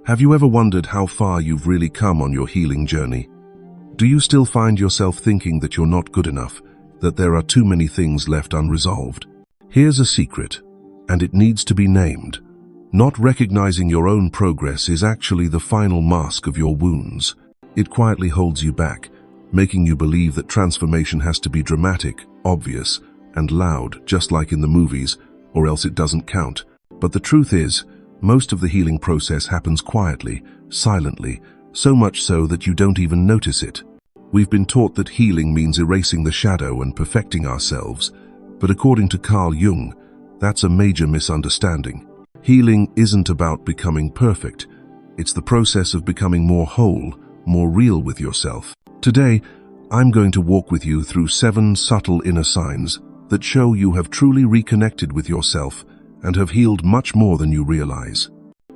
Have you ever wondered how far you've really come on your healing journey? Do you still find yourself thinking that you're not good enough, that there are too many things left unresolved? Here's a secret, and it needs to be named. Not recognizing your own progress is actually the final mask of your wounds. It quietly holds you back, making you believe that transformation has to be dramatic, obvious, and loud, just like in the movies, or else it doesn't count. But the truth is, most of the healing process happens quietly, silently, so much so that you don't even notice it. We've been taught that healing means erasing the shadow and perfecting ourselves, but according to Carl Jung, that's a major misunderstanding. Healing isn't about becoming perfect. It's the process of becoming more whole, more real with yourself. Today, I'm going to walk with you through 7 subtle inner signs that show you have truly reconnected with yourself and have healed much more than you realize.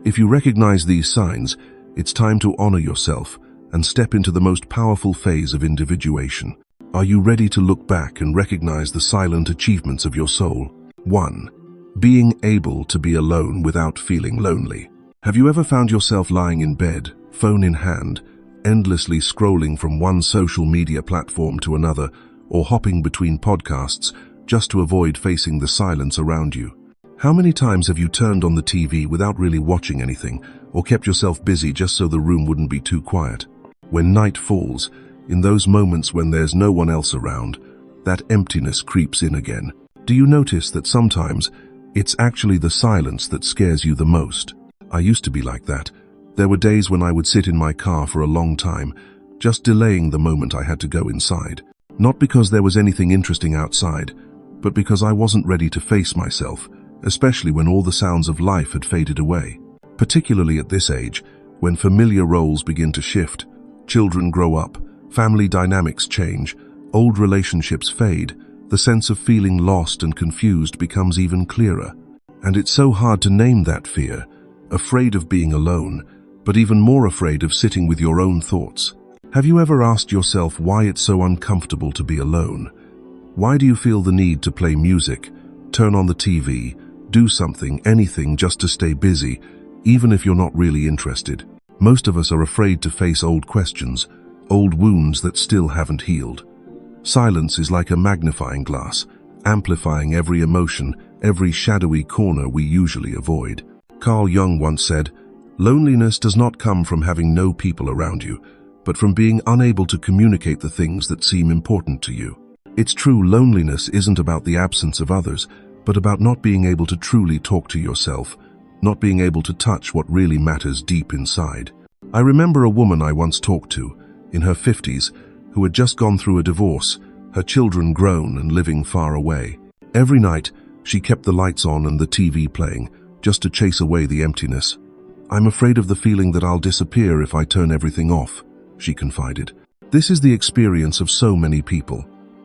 If you recognize these signs, it's time to honor yourself and step into the most powerful phase of individuation. Are you ready to look back and recognize the silent achievements of your soul? 1. Being able to be alone without feeling lonely. Have you ever found yourself lying in bed, phone in hand, endlessly scrolling from one social media platform to another, or hopping between podcasts just to avoid facing the silence around you? How many times have you turned on the TV without really watching anything, or kept yourself busy just so the room wouldn't be too quiet? When night falls, in those moments when there's no one else around, that emptiness creeps in again. Do you notice that sometimes it's actually the silence that scares you the most? I used to be like that. There were days when I would sit in my car for a long time, just delaying the moment I had to go inside. Not because there was anything interesting outside, but because I wasn't ready to face myself, especially when all the sounds of life had faded away. Particularly at this age, when familiar roles begin to shift, children grow up, family dynamics change, old relationships fade, the sense of feeling lost and confused becomes even clearer. And it's so hard to name that fear, afraid of being alone, but even more afraid of sitting with your own thoughts. Have you ever asked yourself why it's so uncomfortable to be alone? Why do you feel the need to play music, turn on the TV, do something, anything just to stay busy, even if you're not really interested? Most of us are afraid to face old questions, old wounds that still haven't healed. Silence is like a magnifying glass, amplifying every emotion, every shadowy corner we usually avoid. Carl Jung once said, "Loneliness does not come from having no people around you, but from being unable to communicate the things that seem important to you." It's true, loneliness isn't about the absence of others, but about not being able to truly talk to yourself, not being able to touch what really matters deep inside. I remember a woman I once talked to, in her 50s, who had just gone through a divorce, her children grown and living far away. Every night, she kept the lights on and the TV playing, just to chase away the emptiness. "I'm afraid of the feeling that I'll disappear if I turn everything off," she confided. This is the experience of so many people,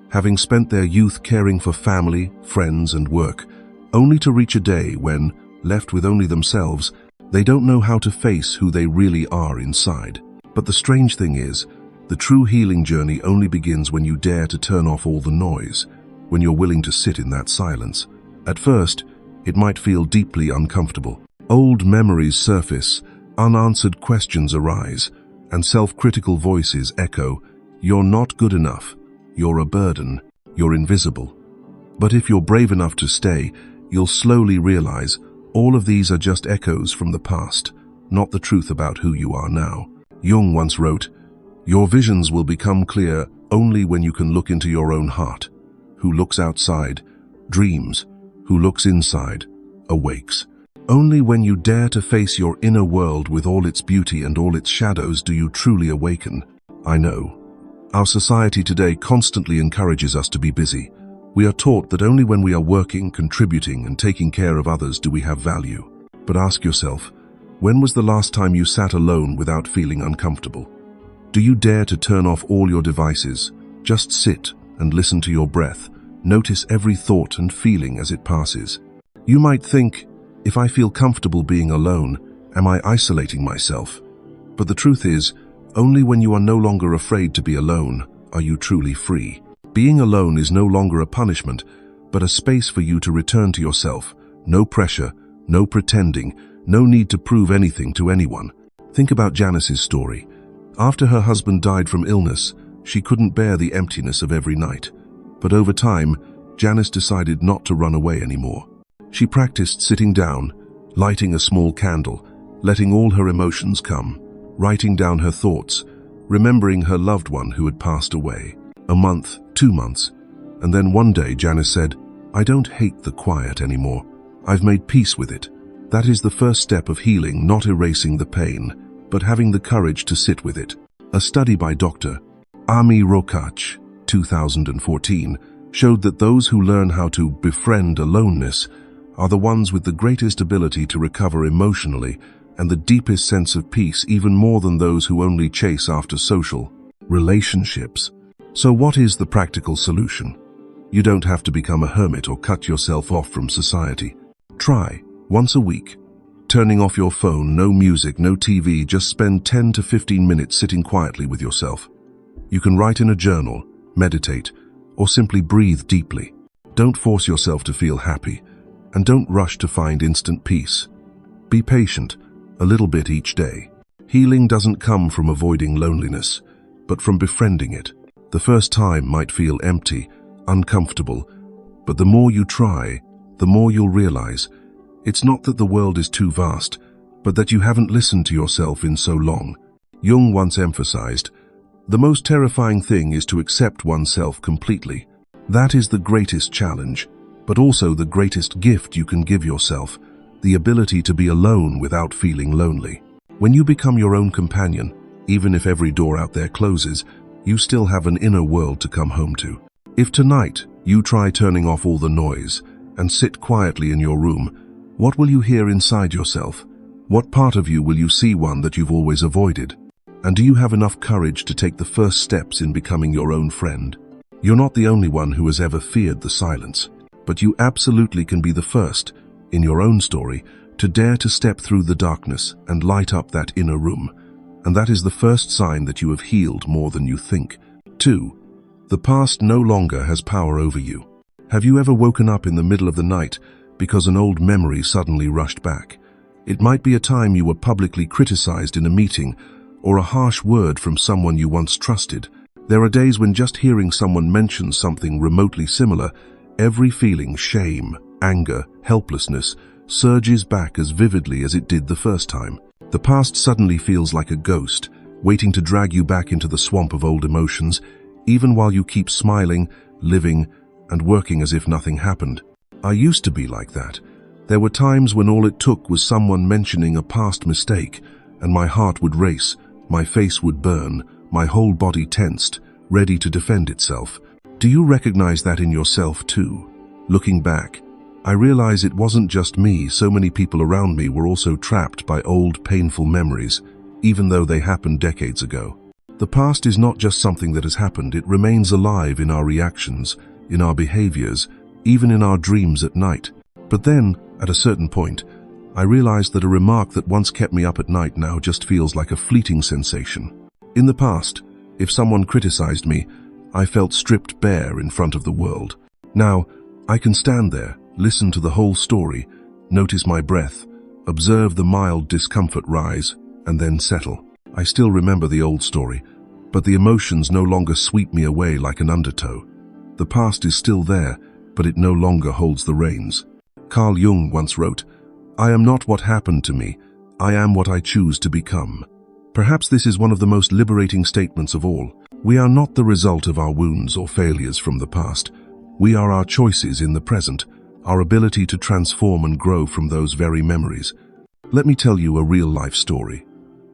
having spent their youth caring for family, friends, and work, only to reach a day when, left with only themselves, they don't know how to face who they really are inside. But the strange thing is, the true healing journey only begins when you dare to turn off all the noise, when you're willing to sit in that silence. At first, it might feel deeply uncomfortable. Old memories surface, unanswered questions arise, and self-critical voices echo, "You're not good enough, you're a burden, you're invisible." But if you're brave enough to stay, you'll slowly realize all of these are just echoes from the past, not the truth about who you are now. Jung once wrote, "Your visions will become clear only when you can look into your own heart. Who looks outside, dreams. Who looks inside, awakes." Only when you dare to face your inner world with all its beauty and all its shadows do you truly awaken. I know. Our society today constantly encourages us to be busy. We are taught that only when we are working, contributing, and taking care of others do we have value. But ask yourself, when was the last time you sat alone without feeling uncomfortable? Do you dare to turn off all your devices? Just sit and listen to your breath. Notice every thought and feeling as it passes. You might think, if I feel comfortable being alone, am I isolating myself? But the truth is, only when you are no longer afraid to be alone are you truly free. Being alone is no longer a punishment, but a space for you to return to yourself. No pressure, no pretending, no need to prove anything to anyone. Think about Janice's story. After her husband died from illness, she couldn't bear the emptiness of every night. But over time, Janice decided not to run away anymore. She practiced sitting down, lighting a small candle, letting all her emotions come, writing down her thoughts, remembering her loved one who had passed away. A month, 2 months, and then one day Janice said, "I don't hate the quiet anymore. I've made peace with it." That is the first step of healing, not erasing the pain, but having the courage to sit with it. A study by Dr. Ami Rokach, 2014, showed that those who learn how to befriend aloneness are the ones with the greatest ability to recover emotionally and the deepest sense of peace, even more than those who only chase after social relationships. So what is the practical solution? You don't have to become a hermit or cut yourself off from society. Try, once a week, turning off your phone, no music, no TV, just spend 10 to 15 minutes sitting quietly with yourself. You can write in a journal, meditate, or simply breathe deeply. Don't force yourself to feel happy, and don't rush to find instant peace. Be patient, a little bit each day. Healing doesn't come from avoiding loneliness, but from befriending it. The first time might feel empty, uncomfortable, but the more you try, the more you'll realize it's not that the world is too vast, but that you haven't listened to yourself in so long. Jung once emphasized, the most terrifying thing is to accept oneself completely. That is the greatest challenge, but also the greatest gift you can give yourself, the ability to be alone without feeling lonely. When you become your own companion, even if every door out there closes, you still have an inner world to come home to. If tonight you try turning off all the noise and sit quietly in your room, what will you hear inside yourself? What part of you will you see, one that you've always avoided? And do you have enough courage to take the first steps in becoming your own friend? You're not the only one who has ever feared the silence, but you absolutely can be the first, in your own story, to dare to step through the darkness and light up that inner room. And that is the first sign that you have healed more than you think. 2. The past no longer has power over you. Have you ever woken up in the middle of the night because an old memory suddenly rushed back? It might be a time you were publicly criticized in a meeting, or a harsh word from someone you once trusted. There are days when just hearing someone mention something remotely similar, every feeling, shame, anger, helplessness, surges back as vividly as it did the first time. The past suddenly feels like a ghost, waiting to drag you back into the swamp of old emotions, even while you keep smiling, living, and working as if nothing happened. I used to be like that. There were times when all it took was someone mentioning a past mistake, and my heart would race, my face would burn, my whole body tensed, ready to defend itself. Do you recognize that in yourself too? Looking back, I realize it wasn't just me. So many people around me were also trapped by old, painful memories, even though they happened decades ago. The past is not just something that has happened, it remains alive in our reactions, in our behaviors, even in our dreams at night. But then, at a certain point, I realized that a remark that once kept me up at night now just feels like a fleeting sensation. In the past, if someone criticized me, I felt stripped bare in front of the world. Now, I can stand there, listen to the whole story, notice my breath, observe the mild discomfort rise, and then settle. I still remember the old story, but the emotions no longer sweep me away like an undertow. The past is still there, but it no longer holds the reins. Carl Jung once wrote, "I am not what happened to me, I am what I choose to become." Perhaps this is one of the most liberating statements of all. We are not the result of our wounds or failures from the past. We are our choices in the present, our ability to transform and grow from those very memories. Let me tell you a real-life story.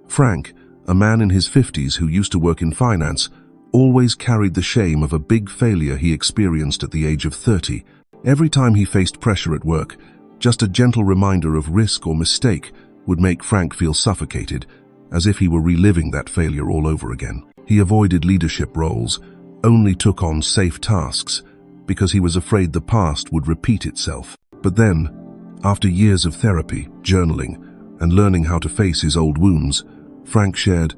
Frank, a man in his 50s who used to work in finance, always carried the shame of a big failure he experienced at the age of 30. Every time he faced pressure at work, just a gentle reminder of risk or mistake would make Frank feel suffocated, as if he were reliving that failure all over again. He avoided leadership roles, only took on safe tasks, because he was afraid the past would repeat itself. But then, after years of therapy, journaling, and learning how to face his old wounds, Frank shared,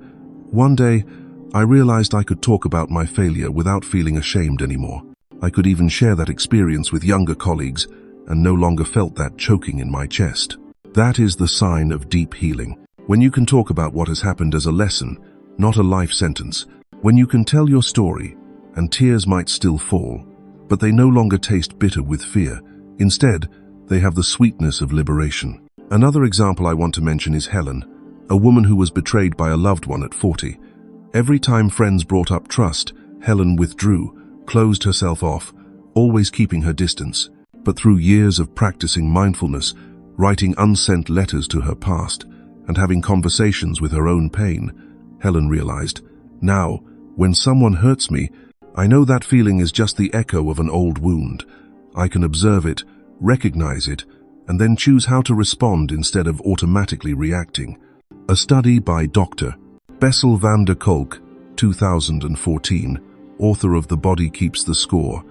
"One day, I realized I could talk about my failure without feeling ashamed anymore. I could even share that experience with younger colleagues and no longer felt that choking in my chest." That is the sign of deep healing. When you can talk about what has happened as a lesson, not a life sentence. When you can tell your story, and tears might still fall, but they no longer taste bitter with fear. Instead, they have the sweetness of liberation. Another example I want to mention is Helen, a woman who was betrayed by a loved one at 40. Every time friends brought up trust, Helen withdrew, closed herself off, always keeping her distance. But through years of practicing mindfulness, writing unsent letters to her past, and having conversations with her own pain, Helen realized, now, when someone hurts me, I know that feeling is just the echo of an old wound. I can observe it, recognize it, and then choose how to respond instead of automatically reacting. A study by Dr. Bessel van der Kolk, 2014, author of The Body Keeps the Score,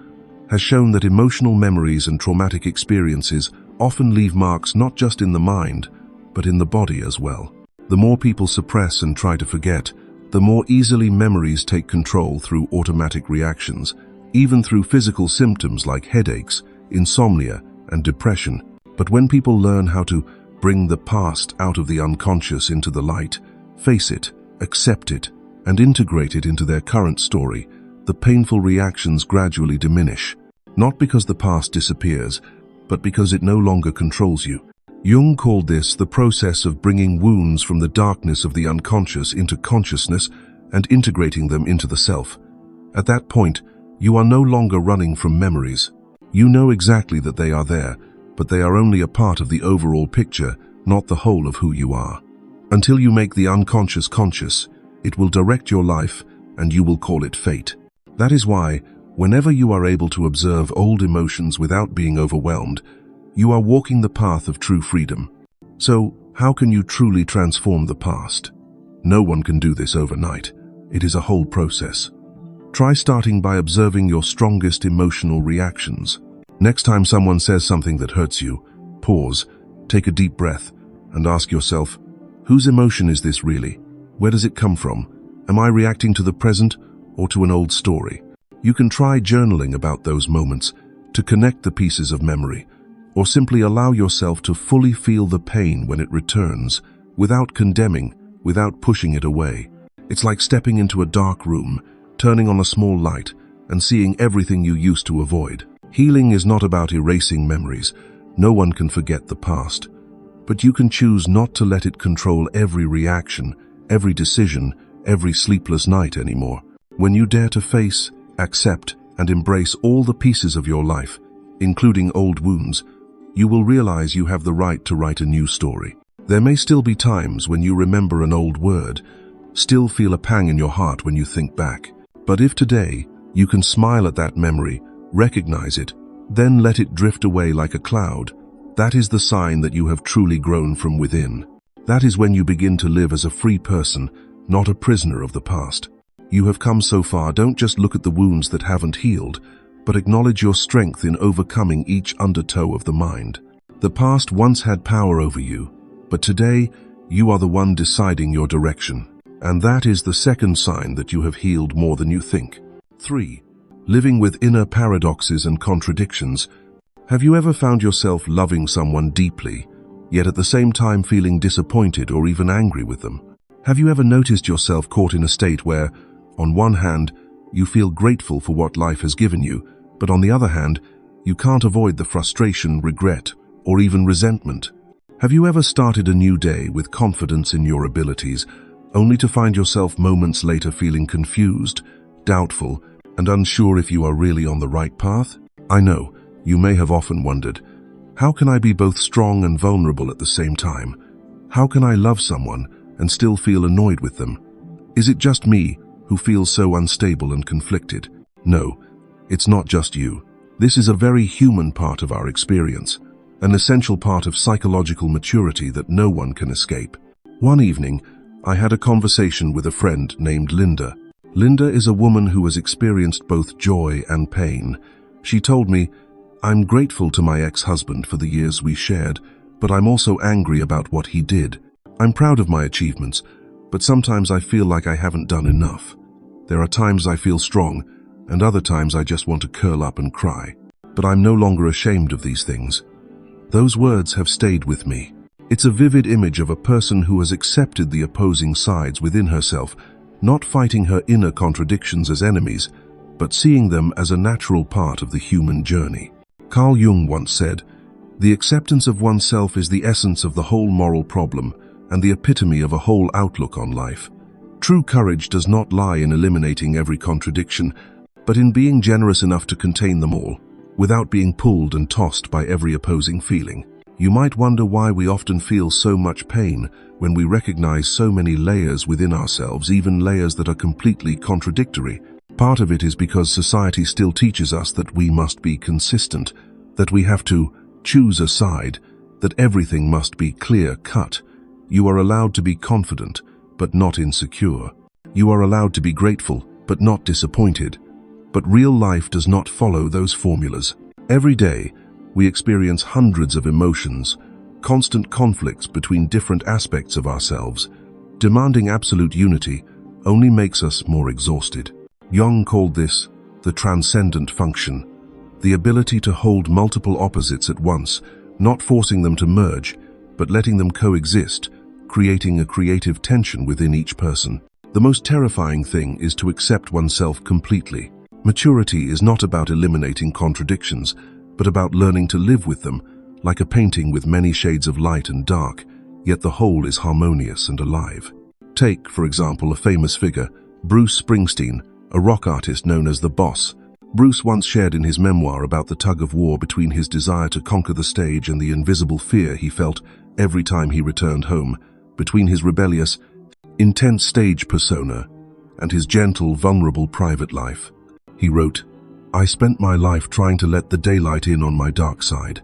has shown that emotional memories and traumatic experiences often leave marks not just in the mind, but in the body as well. The more people suppress and try to forget, the more easily memories take control through automatic reactions, even through physical symptoms like headaches, insomnia, and depression. But when people learn how to bring the past out of the unconscious into the light, face it, accept it, and integrate it into their current story, the painful reactions gradually diminish. Not because the past disappears, but because it no longer controls you. Jung called this the process of bringing wounds from the darkness of the unconscious into consciousness and integrating them into the self. At that point, you are no longer running from memories. You know exactly that they are there, but they are only a part of the overall picture, not the whole of who you are. Until you make the unconscious conscious, it will direct your life, and you will call it fate. That is why, whenever you are able to observe old emotions without being overwhelmed, you are walking the path of true freedom. So, how can you truly transform the past? No one can do this overnight. It is a whole process. Try starting by observing your strongest emotional reactions. Next time someone says something that hurts you, pause, take a deep breath, and ask yourself, whose emotion is this really? Where does it come from? Am I reacting to the present or to an old story? You can try journaling about those moments to connect the pieces of memory, or simply allow yourself to fully feel the pain when it returns, without condemning, without pushing it away. It's like stepping into a dark room, turning on a small light, and seeing everything you used to avoid. Healing is not about erasing memories. No one can forget the past. But you can choose not to let it control every reaction, every decision, every sleepless night anymore. When you dare to face, accept, and embrace all the pieces of your life, including old wounds, you will realize you have the right to write a new story. There may still be times when you remember an old word, still feel a pang in your heart when you think back. But if today you can smile at that memory, recognize it, then let it drift away like a cloud, that is the sign that you have truly grown from within. That is when you begin to live as a free person, not a prisoner of the past. You have come so far. Don't just look at the wounds that haven't healed, but acknowledge your strength in overcoming each undertow of the mind. The past once had power over you, but today you are the one deciding your direction. And that is the second sign that you have healed more than you think. 3. Living with inner paradoxes and contradictions. Have you ever found yourself loving someone deeply, yet at the same time feeling disappointed or even angry with them? Have you ever noticed yourself caught in a state where, on one hand, you feel grateful for what life has given you, but on the other hand, you can't avoid the frustration, regret, or even resentment? Have you ever started a new day with confidence in your abilities, only to find yourself moments later feeling confused, doubtful, and unsure if you are really on the right path? I know, you may have often wondered, how can I be both strong and vulnerable at the same time? How can I love someone and still feel annoyed with them? Is it just me who feels so unstable and conflicted? No, it's not just you. This is a very human part of our experience, an essential part of psychological maturity that no one can escape. One evening, I had a conversation with a friend named Linda. Linda is a woman who has experienced both joy and pain. She told me, I'm grateful to my ex-husband for the years we shared, but I'm also angry about what he did. I'm proud of my achievements, but sometimes I feel like I haven't done enough. There are times I feel strong, and other times I just want to curl up and cry. But I'm no longer ashamed of these things. Those words have stayed with me. It's a vivid image of a person who has accepted the opposing sides within herself, not fighting her inner contradictions as enemies, but seeing them as a natural part of the human journey. Carl Jung once said, "The acceptance of oneself is the essence of the whole moral problem and the epitome of a whole outlook on life." True courage does not lie in eliminating every contradiction, but in being generous enough to contain them all, without being pulled and tossed by every opposing feeling. You might wonder why we often feel so much pain when we recognize so many layers within ourselves, even layers that are completely contradictory. Part of it is because society still teaches us that we must be consistent, that we have to choose a side, that everything must be clear-cut. You are allowed to be confident, but not insecure. You are allowed to be grateful, but not disappointed. But real life does not follow those formulas. Every day, we experience hundreds of emotions, constant conflicts between different aspects of ourselves. Demanding absolute unity only makes us more exhausted. Jung called this the transcendent function, the ability to hold multiple opposites at once, not forcing them to merge, but letting them coexist, creating a creative tension within each person. The most terrifying thing is to accept oneself completely. Maturity is not about eliminating contradictions, but about learning to live with them, like a painting with many shades of light and dark, yet the whole is harmonious and alive. Take, for example, a famous figure, Bruce Springsteen, a rock artist known as the Boss. Bruce once shared in his memoir about the tug-of-war between his desire to conquer the stage and the invisible fear he felt every time he returned home, between his rebellious, intense stage persona and his gentle, vulnerable private life. He wrote, "I spent my life trying to let the daylight in on my dark side."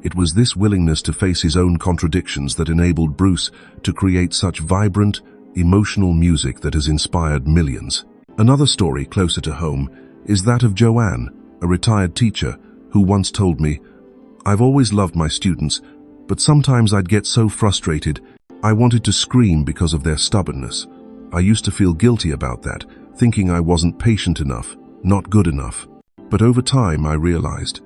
It was this willingness to face his own contradictions that enabled Bruce to create such vibrant, emotional music that has inspired millions. Another story closer to home is that of Joanne, a retired teacher, who once told me, "I've always loved my students, but sometimes I'd get so frustrated, I wanted to scream because of their stubbornness. I used to feel guilty about that, thinking I wasn't patient enough, not good enough. But over time I realized,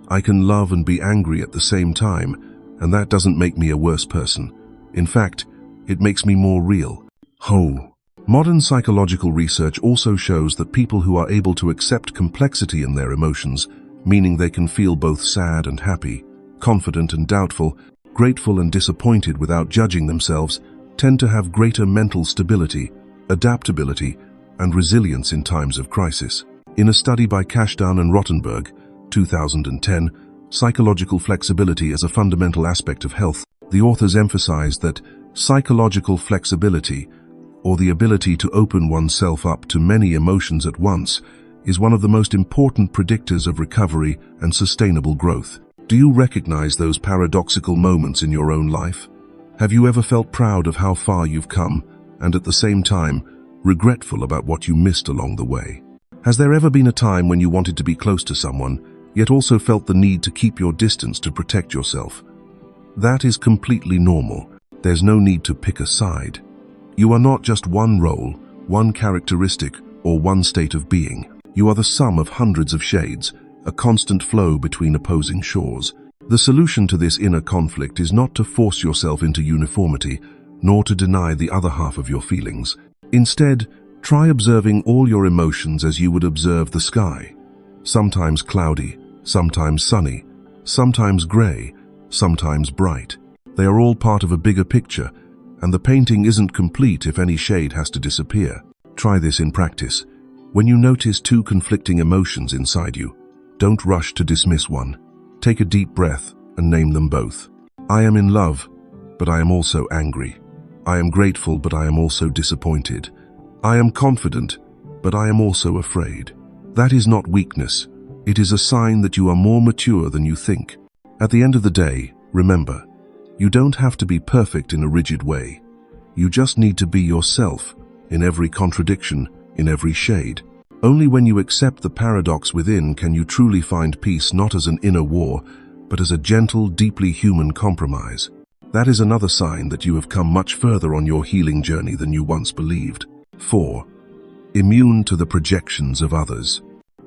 I can love and be angry at the same time, and that doesn't make me a worse person. In fact, it makes me more real, whole." Modern psychological research also shows that people who are able to accept complexity in their emotions, meaning they can feel both sad and happy, confident and doubtful, grateful and disappointed without judging themselves, tend to have greater mental stability, adaptability, and resilience in times of crisis. In a study by Kashdan and Rottenberg, 2010, Psychological Flexibility as a Fundamental Aspect of Health, the authors emphasized that psychological flexibility, or the ability to open oneself up to many emotions at once, is one of the most important predictors of recovery and sustainable growth. Do you recognize those paradoxical moments in your own life? Have you ever felt proud of how far you've come, and at the same time, regretful about what you missed along the way? Has there ever been a time when you wanted to be close to someone, yet also felt the need to keep your distance to protect yourself? That is completely normal. There's no need to pick a side. You are not just one role, one characteristic, or one state of being. You are the sum of hundreds of shades, a constant flow between opposing shores. The solution to this inner conflict is not to force yourself into uniformity, nor to deny the other half of your feelings. Instead, try observing all your emotions as you would observe the sky. Sometimes cloudy, sometimes sunny, sometimes gray, sometimes bright. They are all part of a bigger picture, and the painting isn't complete if any shade has to disappear. Try this in practice. When you notice two conflicting emotions inside you, don't rush to dismiss one. Take a deep breath and name them both. I am in love, but I am also angry. I am grateful, but I am also disappointed. I am confident, but I am also afraid. That is not weakness. It is a sign that you are more mature than you think. At the end of the day, remember, you don't have to be perfect in a rigid way. You just need to be yourself, in every contradiction, in every shade. Only when you accept the paradox within can you truly find peace, not as an inner war, but as a gentle, deeply human compromise. That is another sign that you have come much further on your healing journey than you once believed. 4. Immune to the projections of others.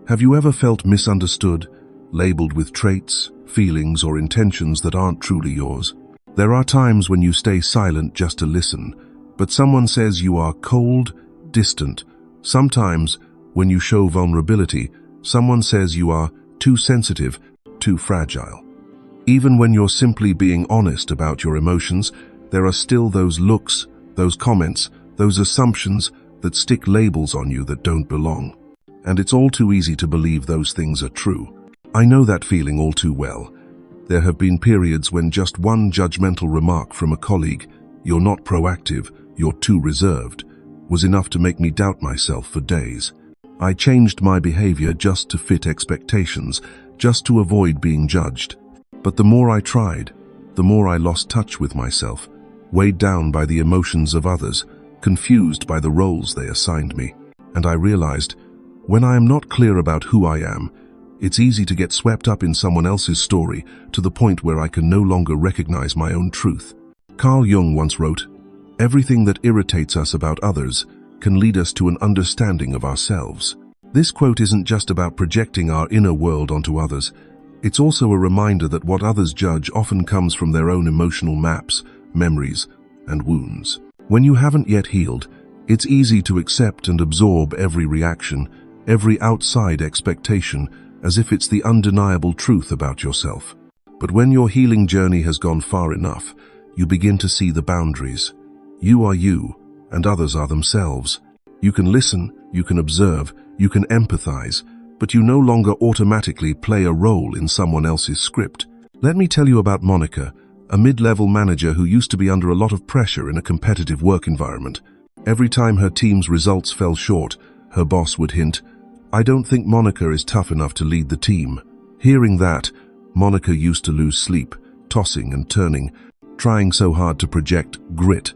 Have you ever felt misunderstood, labeled with traits, feelings, or intentions that aren't truly yours? There are times when you stay silent just to listen, but someone says you are cold, distant. Sometimes, when you show vulnerability, someone says you are too sensitive, too fragile. Even when you're simply being honest about your emotions, there are still those looks, those comments, those assumptions that stick labels on you that don't belong. And it's all too easy to believe those things are true. I know that feeling all too well. There have been periods when just one judgmental remark from a colleague, "You're not proactive, you're too reserved," was enough to make me doubt myself for days. I changed my behavior just to fit expectations, just to avoid being judged. But the more I tried, the more I lost touch with myself, weighed down by the emotions of others, confused by the roles they assigned me. And I realized, when I am not clear about who I am, it's easy to get swept up in someone else's story to the point where I can no longer recognize my own truth. Carl Jung once wrote, "Everything that irritates us about others can lead us to an understanding of ourselves." This quote isn't just about projecting our inner world onto others. It's also a reminder that what others judge often comes from their own emotional maps, memories, and wounds. When you haven't yet healed, it's easy to accept and absorb every reaction, every outside expectation, as if it's the undeniable truth about yourself. But when your healing journey has gone far enough, you begin to see the boundaries. You are you, and others are themselves. You can listen, you can observe, you can empathize, but you no longer automatically play a role in someone else's script. Let me tell you about Monica, a mid-level manager who used to be under a lot of pressure in a competitive work environment. Every time her team's results fell short, her boss would hint, "I don't think Monica is tough enough to lead the team." Hearing that, Monica used to lose sleep, tossing and turning, trying so hard to project grit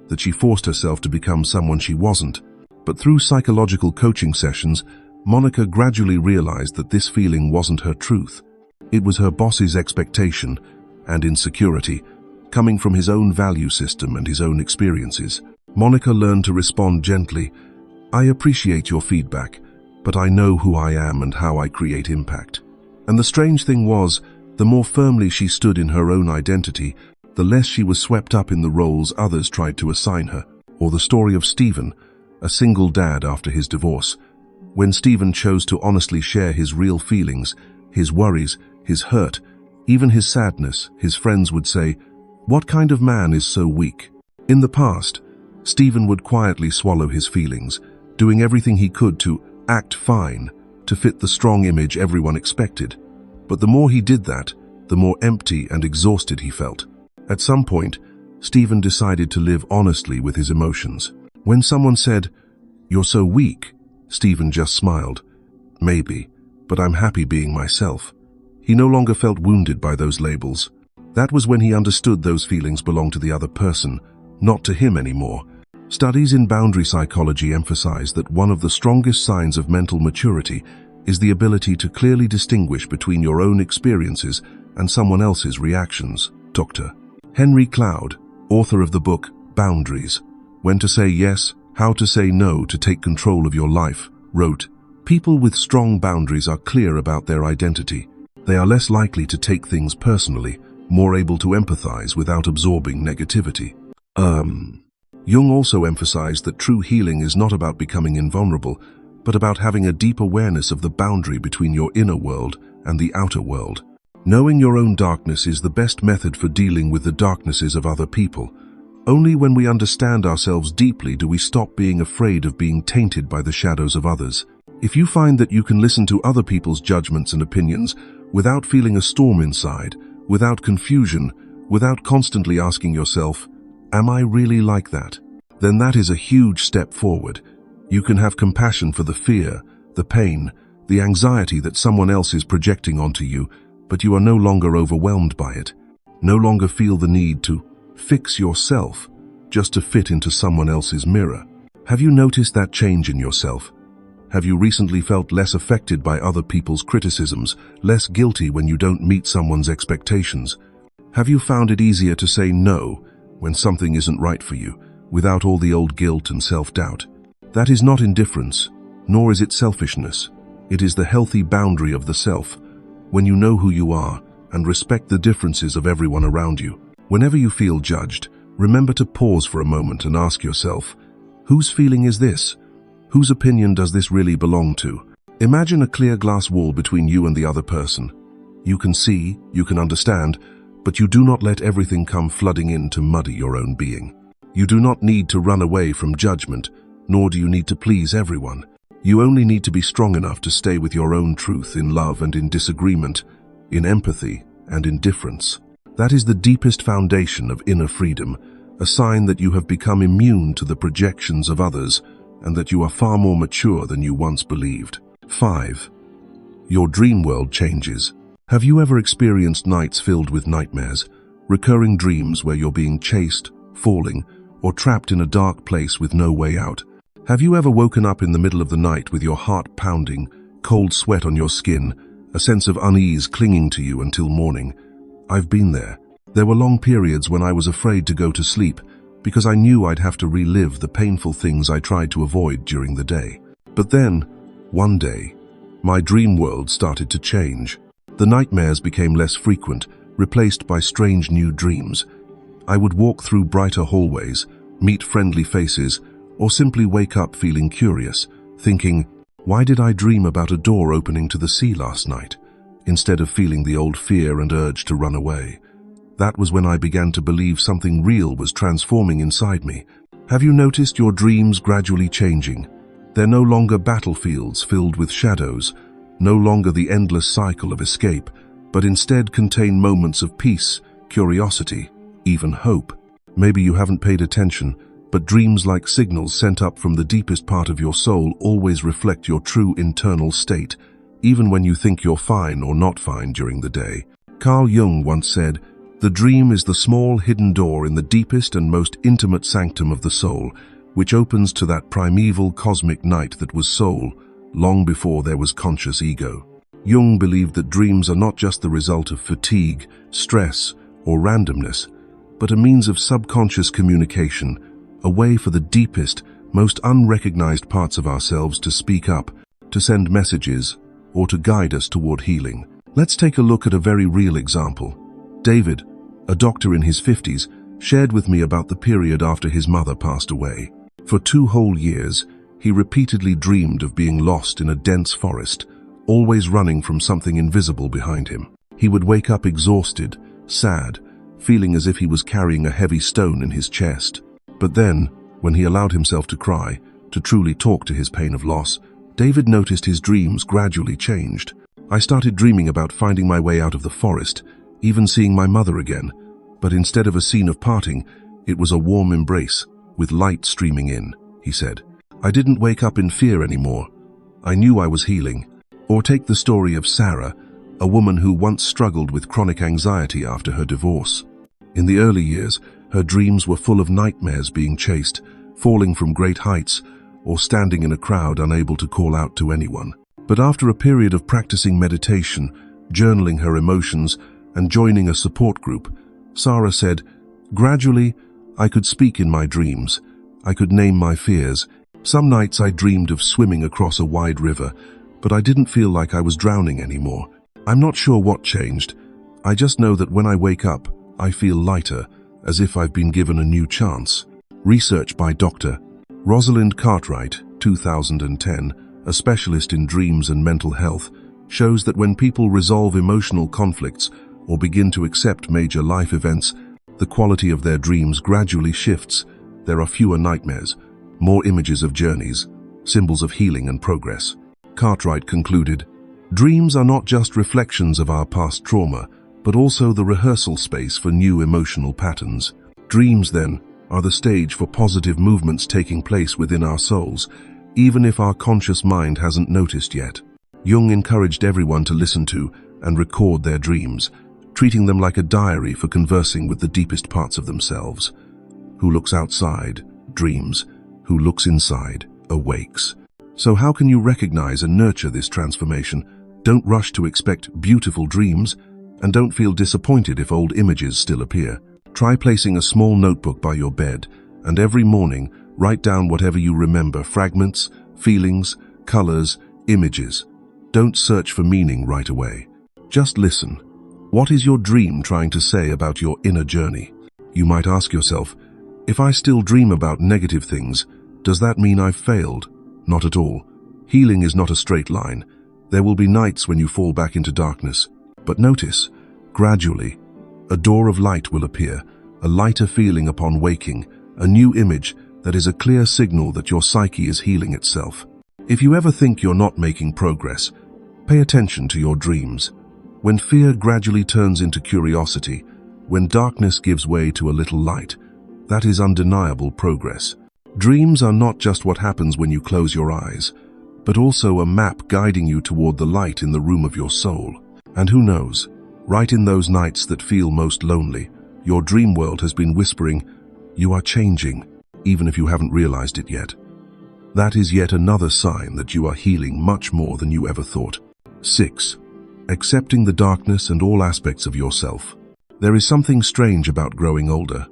that she forced herself to become someone she wasn't. But through psychological coaching sessions, Monica gradually realized that this feeling wasn't her truth. It was her boss's expectation and insecurity, coming from his own value system and his own experiences. Monica learned to respond gently, "I appreciate your feedback, but I know who I am and how I create impact." And the strange thing was, the more firmly she stood in her own identity, the less she was swept up in the roles others tried to assign her. Or the story of Stephen, a single dad after his divorce. When Stephen chose to honestly share his real feelings, his worries, his hurt, even his sadness, his friends would say, "What kind of man is so weak?" In the past, Stephen would quietly swallow his feelings, doing everything he could to act fine, to fit the strong image everyone expected. But the more he did that, the more empty and exhausted he felt. At some point, Stephen decided to live honestly with his emotions. When someone said, "You're so weak," Stephen just smiled. "Maybe, but I'm happy being myself." He no longer felt wounded by those labels. That was when he understood those feelings belonged to the other person, not to him anymore. Studies in boundary psychology emphasize that one of the strongest signs of mental maturity is the ability to clearly distinguish between your own experiences and someone else's reactions. Dr. Henry Cloud, author of the book Boundaries, When to Say Yes, How to Say No to Take Control of Your Life, wrote, "People with strong boundaries are clear about their identity. They are less likely to take things personally, more able to empathize without absorbing negativity." Jung also emphasized that true healing is not about becoming invulnerable, but about having a deep awareness of the boundary between your inner world and the outer world. Knowing your own darkness is the best method for dealing with the darknesses of other people. Only when we understand ourselves deeply do we stop being afraid of being tainted by the shadows of others. If you find that you can listen to other people's judgments and opinions without feeling a storm inside, without confusion, without constantly asking yourself, "Am I really like that?" then that is a huge step forward. You can have compassion for the fear, the pain, the anxiety that someone else is projecting onto you, but you are no longer overwhelmed by it. No longer feel the need to fix yourself just to fit into someone else's mirror. Have you noticed that change in yourself? Have you recently felt less affected by other people's criticisms, less guilty when you don't meet someone's expectations? Have you found it easier to say no when something isn't right for you, without all the old guilt and self-doubt? That is not indifference, nor is it selfishness. It is the healthy boundary of the self, when you know who you are and respect the differences of everyone around you. Whenever you feel judged, remember to pause for a moment and ask yourself, whose feeling is this? Whose opinion does this really belong to? Imagine a clear glass wall between you and the other person. You can see, you can understand, but you do not let everything come flooding in to muddy your own being. You do not need to run away from judgment, nor do you need to please everyone. You only need to be strong enough to stay with your own truth in love and in disagreement, in empathy and in difference. That is the deepest foundation of inner freedom, a sign that you have become immune to the projections of others and that you are far more mature than you once believed. 5. Your dream world changes. Have you ever experienced nights filled with nightmares, recurring dreams where you're being chased, falling, or trapped in a dark place with no way out? Have you ever woken up in the middle of the night with your heart pounding, cold sweat on your skin, a sense of unease clinging to you until morning? I've been there. There were long periods when I was afraid to go to sleep because I knew I'd have to relive the painful things I tried to avoid during the day. But then, one day, my dream world started to change. The nightmares became less frequent, replaced by strange new dreams. I would walk through brighter hallways, meet friendly faces, or simply wake up feeling curious, thinking, why did I dream about a door opening to the sea last night, instead of feeling the old fear and urge to run away? That was when I began to believe something real was transforming inside me. Have you noticed your dreams gradually changing? They're no longer battlefields filled with shadows, no longer the endless cycle of escape, but instead contain moments of peace, curiosity, even hope. Maybe you haven't paid attention, but dreams, like signals sent up from the deepest part of your soul, always reflect your true internal state, even when you think you're fine or not fine during the day. Carl Jung once said, "The dream is the small hidden door in the deepest and most intimate sanctum of the soul, which opens to that primeval cosmic night that was soul, long before there was conscious ego." Jung believed that dreams are not just the result of fatigue, stress, or randomness, but a means of subconscious communication, a way for the deepest, most unrecognized parts of ourselves to speak up, to send messages, or to guide us toward healing. Let's take a look at a very real example. David, a doctor in his 50s, shared with me about the period after his mother passed away. For 2 whole years, he repeatedly dreamed of being lost in a dense forest, always running from something invisible behind him. He would wake up exhausted, sad, feeling as if he was carrying a heavy stone in his chest. But then, when he allowed himself to cry, to truly talk to his pain of loss, David noticed his dreams gradually changed. "I started dreaming about finding my way out of the forest, even seeing my mother again. But instead of a scene of parting, it was a warm embrace, with light streaming in," he said. "I didn't wake up in fear anymore. I knew I was healing." Or take the story of Sarah, a woman who once struggled with chronic anxiety after her divorce. In the early years, her dreams were full of nightmares being chased, falling from great heights, or standing in a crowd unable to call out to anyone. But after a period of practicing meditation, journaling her emotions, and joining a support group, Sarah said, "Gradually, I could speak in my dreams. I could name my fears. Some nights I dreamed of swimming across a wide river, but I didn't feel like I was drowning anymore. I'm not sure what changed. I just know that when I wake up, I feel lighter, as if I've been given a new chance." Research by Dr. Rosalind Cartwright, 2010, a specialist in dreams and mental health, shows that when people resolve emotional conflicts or begin to accept major life events, the quality of their dreams gradually shifts. There are fewer nightmares, more images of journeys, symbols of healing and progress. Cartwright concluded, "Dreams are not just reflections of our past trauma, but also the rehearsal space for new emotional patterns. Dreams, then, are the stage for positive movements taking place within our souls, even if our conscious mind hasn't noticed yet." Jung encouraged everyone to listen to and record their dreams, treating them like a diary for conversing with the deepest parts of themselves. Who looks outside, dreams. Who looks inside, awakes. So how can you recognize and nurture this transformation? Don't rush to expect beautiful dreams, and don't feel disappointed if old images still appear. Try placing a small notebook by your bed, and every morning write down whatever you remember: fragments, feelings, colors, images. Don't search for meaning right away. Just listen. What is your dream trying to say about your inner journey? You might ask yourself, if I still dream about negative things, does that mean I've failed? Not at all. Healing is not a straight line. There will be nights when you fall back into darkness. But notice, gradually, a door of light will appear, a lighter feeling upon waking, a new image that is a clear signal that your psyche is healing itself. If you ever think you're not making progress, pay attention to your dreams. When fear gradually turns into curiosity, when darkness gives way to a little light, that is undeniable progress. Dreams are not just what happens when you close your eyes, but also a map guiding you toward the light in the room of your soul. And who knows, right in those nights that feel most lonely, your dream world has been whispering, "You are changing," even if you haven't realized it yet. That is yet another sign that you are healing much more than you ever thought. 6. Accepting the darkness and all aspects of yourself. There is something strange about growing older.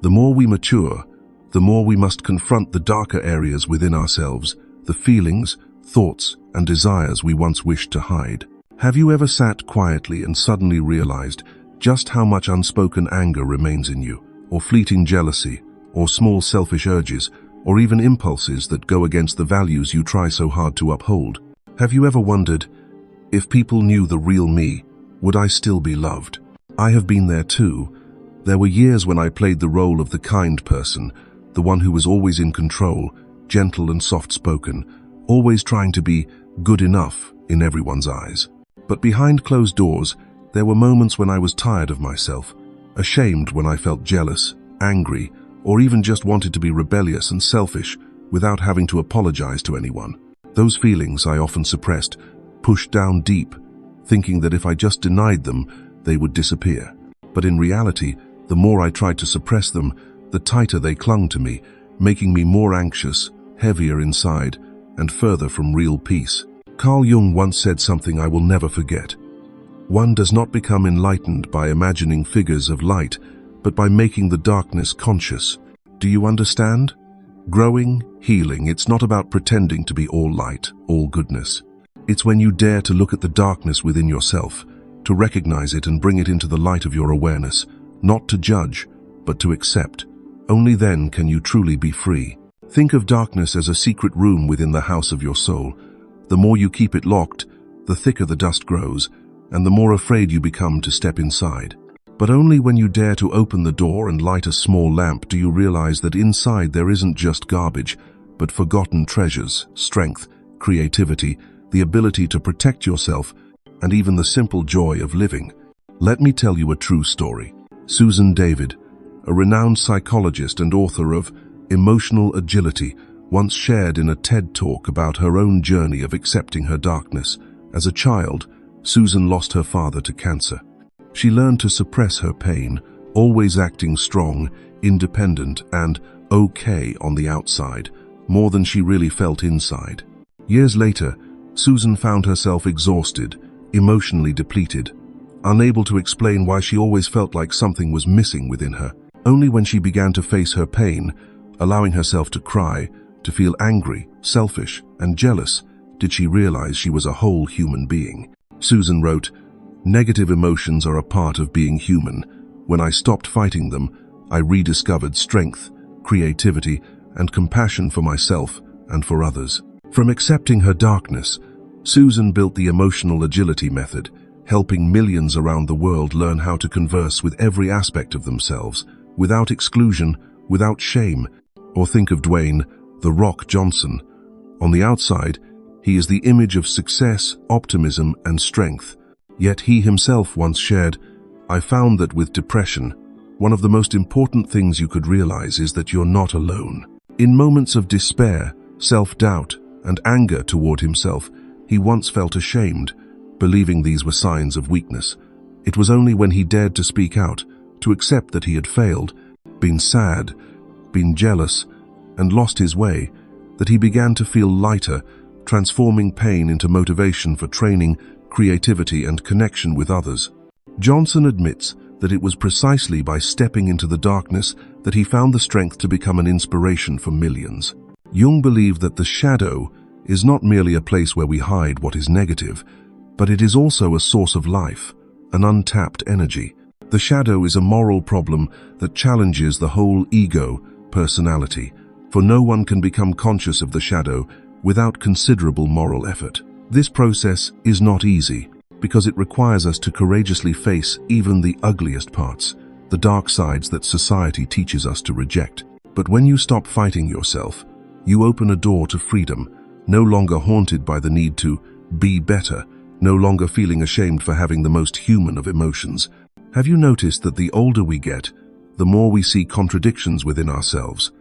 The more we mature, the more we must confront the darker areas within ourselves, the feelings, thoughts, and desires we once wished to hide. Have you ever sat quietly and suddenly realized just how much unspoken anger remains in you, or fleeting jealousy, or small selfish urges, or even impulses that go against the values you try so hard to uphold? Have you ever wondered, if people knew the real me, would I still be loved? I have been there too. There were years when I played the role of the kind person, the one who was always in control, gentle and soft-spoken, always trying to be good enough in everyone's eyes. But behind closed doors, there were moments when I was tired of myself, ashamed when I felt jealous, angry, or even just wanted to be rebellious and selfish without having to apologize to anyone. Those feelings I often suppressed, pushed down deep, thinking that if I just denied them, they would disappear. But in reality, the more I tried to suppress them, the tighter they clung to me, making me more anxious, heavier inside, and further from real peace. Carl Jung once said something I will never forget. One does not become enlightened by imagining figures of light, but by making the darkness conscious. Do you understand? Growing, healing, it's not about pretending to be all light, all goodness. It's when you dare to look at the darkness within yourself, to recognize it and bring it into the light of your awareness, not to judge, but to accept. Only then can you truly be free. Think of darkness as a secret room within the house of your soul. The more you keep it locked, the thicker the dust grows, and the more afraid you become to step inside. But only when you dare to open the door and light a small lamp do you realize that inside there isn't just garbage, but forgotten treasures, strength, creativity, the ability to protect yourself, and even the simple joy of living. Let me tell you a true story. Susan David, a renowned psychologist and author of Emotional Agility, once shared in a TED Talk about her own journey of accepting her darkness. As a child, Susan lost her father to cancer. She learned to suppress her pain, always acting strong, independent, and okay on the outside, more than she really felt inside. Years later, Susan found herself exhausted, emotionally depleted, unable to explain why she always felt like something was missing within her. Only when she began to face her pain, allowing herself to cry, to feel angry, selfish, and jealous, did she realize she was a whole human being. Susan wrote, "Negative emotions are a part of being human. When I stopped fighting them, I rediscovered strength, creativity, and compassion for myself and for others." From accepting her darkness, Susan built the Emotional Agility method, helping millions around the world learn how to converse with every aspect of themselves, without exclusion, without shame. Or think of Dwayne "The Rock" Johnson. On the outside, he is the image of success, optimism, and strength. Yet he himself once shared, "I found that with depression, one of the most important things you could realize is that you're not alone." In moments of despair, self-doubt, and anger toward himself, he once felt ashamed, believing these were signs of weakness. It was only when he dared to speak out, to accept that he had failed, been sad, been jealous, and lost his way, that he began to feel lighter, transforming pain into motivation for training, creativity, and connection with others. Johnson admits that it was precisely by stepping into the darkness that he found the strength to become an inspiration for millions. Jung believed that the shadow is not merely a place where we hide what is negative, but it is also a source of life, an untapped energy. The shadow is a moral problem that challenges the whole ego, personality, for no one can become conscious of the shadow without considerable moral effort. This process is not easy, because it requires us to courageously face even the ugliest parts, the dark sides that society teaches us to reject. But when you stop fighting yourself, you open a door to freedom, no longer haunted by the need to be better, no longer feeling ashamed for having the most human of emotions. Have you noticed that the older we get, the more we see contradictions within ourselves?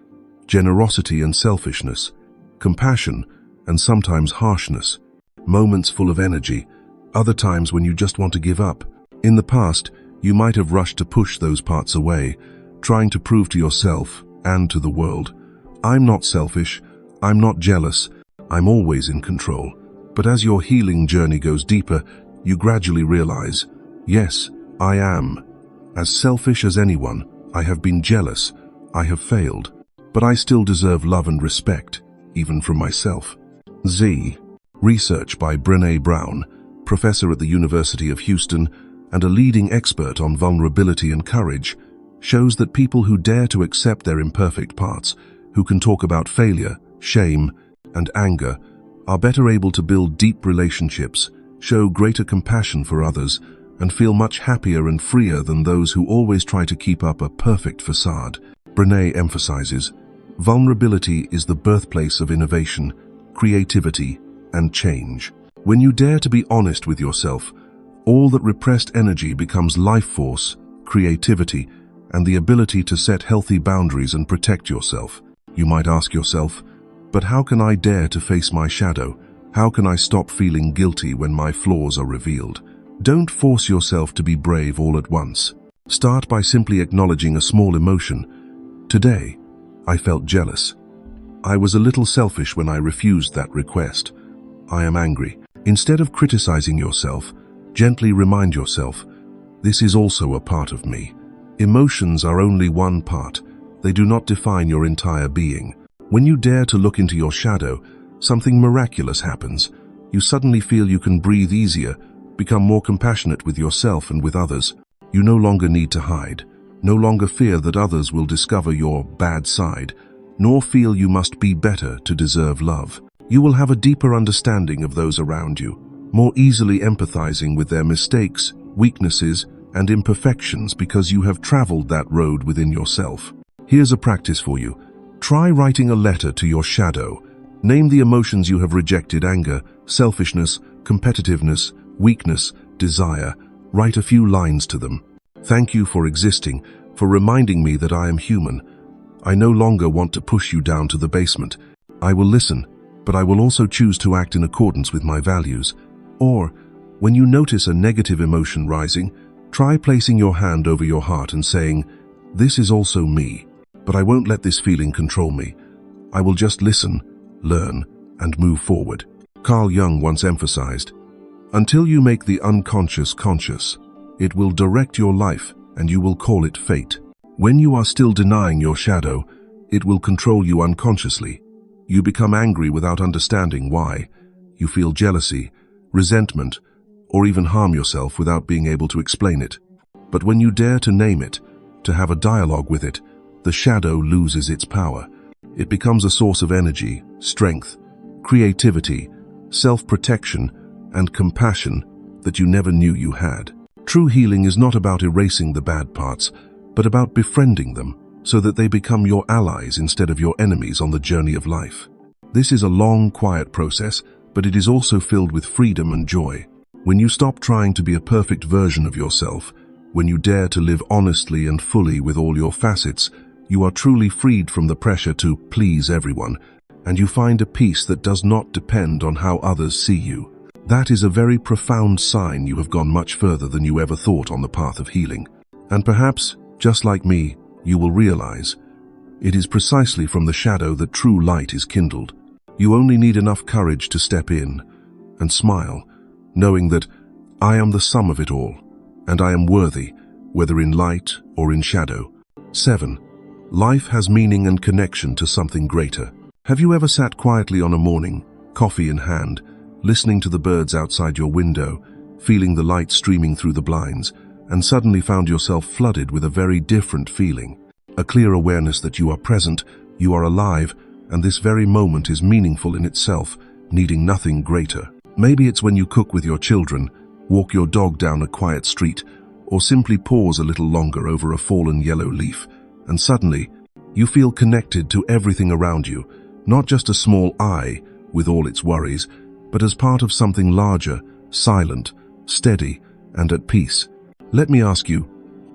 Generosity and selfishness, compassion and sometimes harshness, moments full of energy, other times when you just want to give up. In the past, you might have rushed to push those parts away, trying to prove to yourself and to the world, I'm not selfish, I'm not jealous, I'm always in control. But as your healing journey goes deeper, you gradually realize, yes, I am. As selfish as anyone, I have been jealous, I have failed, but I still deserve love and respect, even from myself. Z. Research by Brené Brown, professor at the University of Houston and a leading expert on vulnerability and courage, shows that people who dare to accept their imperfect parts, who can talk about failure, shame, and anger, are better able to build deep relationships, show greater compassion for others, and feel much happier and freer than those who always try to keep up a perfect facade. Brené emphasizes, vulnerability is the birthplace of innovation, creativity, and change. When you dare to be honest with yourself, all that repressed energy becomes life force, creativity, and the ability to set healthy boundaries and protect yourself. You might ask yourself, but how can I dare to face my shadow? How can I stop feeling guilty when my flaws are revealed? Don't force yourself to be brave all at once. Start by simply acknowledging a small emotion. Today, I felt jealous. I was a little selfish when I refused that request. I am angry. Instead of criticizing yourself, gently remind yourself, this is also a part of me. Emotions are only one part. They do not define your entire being. When you dare to look into your shadow, something miraculous happens. You suddenly feel you can breathe easier, become more compassionate with yourself and with others. You no longer need to hide, no longer fear that others will discover your bad side, nor feel you must be better to deserve love. You will have a deeper understanding of those around you, more easily empathizing with their mistakes, weaknesses, and imperfections because you have traveled that road within yourself. Here's a practice for you. Try writing a letter to your shadow. Name the emotions you have rejected: anger, selfishness, competitiveness, weakness, desire. Write a few lines to them. Thank you for existing, for reminding me that I am human. I no longer want to push you down to the basement. I will listen, but I will also choose to act in accordance with my values. Or, when you notice a negative emotion rising, try placing your hand over your heart and saying, this is also me, but I won't let this feeling control me. I will just listen, learn, and move forward. Carl Jung once emphasized, until you make the unconscious conscious, it will direct your life and you will call it fate. When you are still denying your shadow, it will control you unconsciously. You become angry without understanding why. You feel jealousy, resentment, or even harm yourself without being able to explain it. But when you dare to name it, to have a dialogue with it, the shadow loses its power. It becomes a source of energy, strength, creativity, self-protection, and compassion that you never knew you had. True healing is not about erasing the bad parts, but about befriending them so that they become your allies instead of your enemies on the journey of life. This is a long, quiet process, but it is also filled with freedom and joy. When you stop trying to be a perfect version of yourself, when you dare to live honestly and fully with all your facets, you are truly freed from the pressure to please everyone, and you find a peace that does not depend on how others see you. That is a very profound sign you have gone much further than you ever thought on the path of healing. And perhaps, just like me, you will realize, it is precisely from the shadow that true light is kindled. You only need enough courage to step in and smile, knowing that I am the sum of it all, and I am worthy, whether in light or in shadow. 7. Life has meaning and connection to something greater. Have you ever sat quietly on a morning, coffee in hand, listening to the birds outside your window, feeling the light streaming through the blinds, and suddenly found yourself flooded with a very different feeling. A clear awareness that you are present, you are alive, and this very moment is meaningful in itself, needing nothing greater. Maybe it's when you cook with your children, walk your dog down a quiet street, or simply pause a little longer over a fallen yellow leaf, and suddenly you feel connected to everything around you, not just a small I with all its worries, but as part of something larger, silent, steady, and at peace. Let me ask you,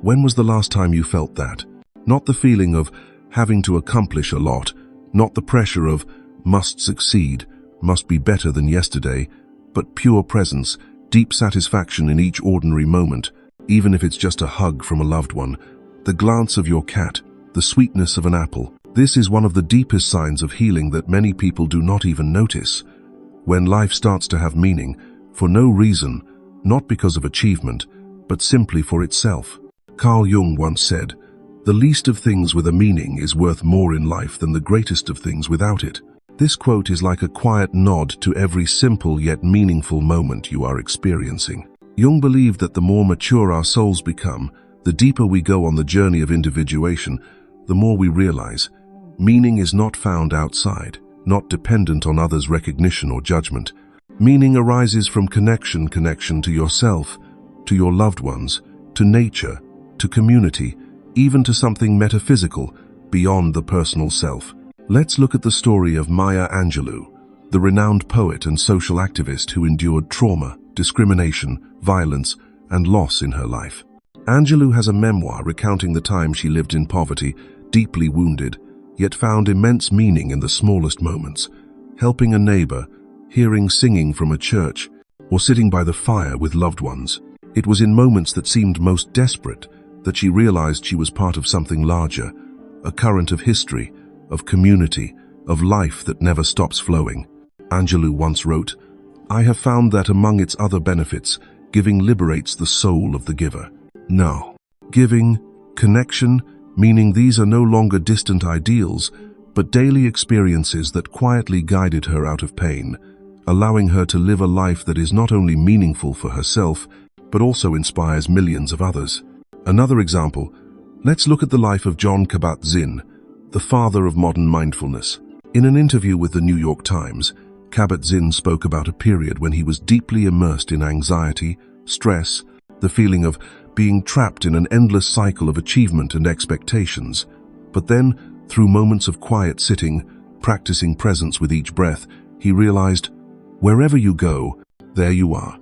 when was the last time you felt that? Not the feeling of having to accomplish a lot, not the pressure of must succeed, must be better than yesterday, but pure presence, deep satisfaction in each ordinary moment, even if it's just a hug from a loved one, the glance of your cat, the sweetness of an apple. This is one of the deepest signs of healing that many people do not even notice. When life starts to have meaning, for no reason, not because of achievement, but simply for itself. Carl Jung once said, "The least of things with a meaning is worth more in life than the greatest of things without it." This quote is like a quiet nod to every simple yet meaningful moment you are experiencing. Jung believed that the more mature our souls become, the deeper we go on the journey of individuation, the more we realize meaning is not found outside, not dependent on others' recognition or judgment. Meaning arises from connection to yourself, to your loved ones, to nature, to community, even to something metaphysical beyond the personal self. Let's look at the story of Maya Angelou, the renowned poet and social activist who endured trauma, discrimination, violence, and loss in her life. Angelou has a memoir recounting the time she lived in poverty, deeply wounded, yet found immense meaning in the smallest moments, helping a neighbor, hearing singing from a church, or sitting by the fire with loved ones. It was in moments that seemed most desperate that she realized she was part of something larger, a current of history, of community, of life that never stops flowing. Angelou once wrote, "I have found that among its other benefits, giving liberates the soul of the giver." No. Giving, connection, meaning these are no longer distant ideals, but daily experiences that quietly guided her out of pain, allowing her to live a life that is not only meaningful for herself, but also inspires millions of others. Another example, let's look at the life of Jon Kabat-Zinn, the father of modern mindfulness. In an interview with the New York Times, Kabat-Zinn spoke about a period when he was deeply immersed in anxiety, stress, the feeling of being trapped in an endless cycle of achievement and expectations. But then, through moments of quiet sitting, practicing presence with each breath, he realized, wherever you go, there you are.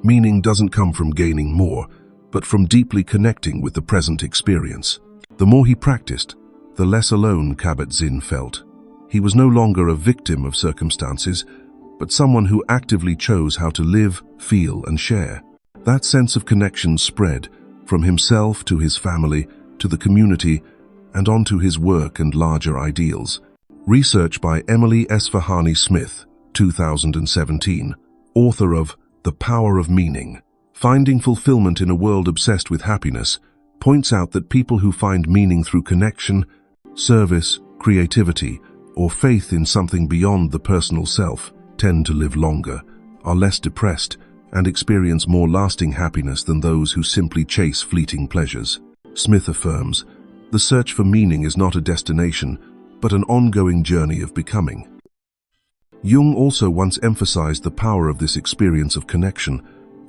Meaning doesn't come from gaining more, but from deeply connecting with the present experience. The more he practiced, the less alone Kabat-Zinn felt. He was no longer a victim of circumstances, but someone who actively chose how to live, feel, and share. That sense of connection spread from himself to his family, to the community, and onto his work and larger ideals. Research by Emily Esfahani Smith, 2017, author of The Power of Meaning, Finding Fulfillment in a World Obsessed with Happiness, points out that people who find meaning through connection, service, creativity, or faith in something beyond the personal self tend to live longer, are less depressed, and experience more lasting happiness than those who simply chase fleeting pleasures. Smith affirms, the search for meaning is not a destination, but an ongoing journey of becoming. Jung also once emphasized the power of this experience of connection.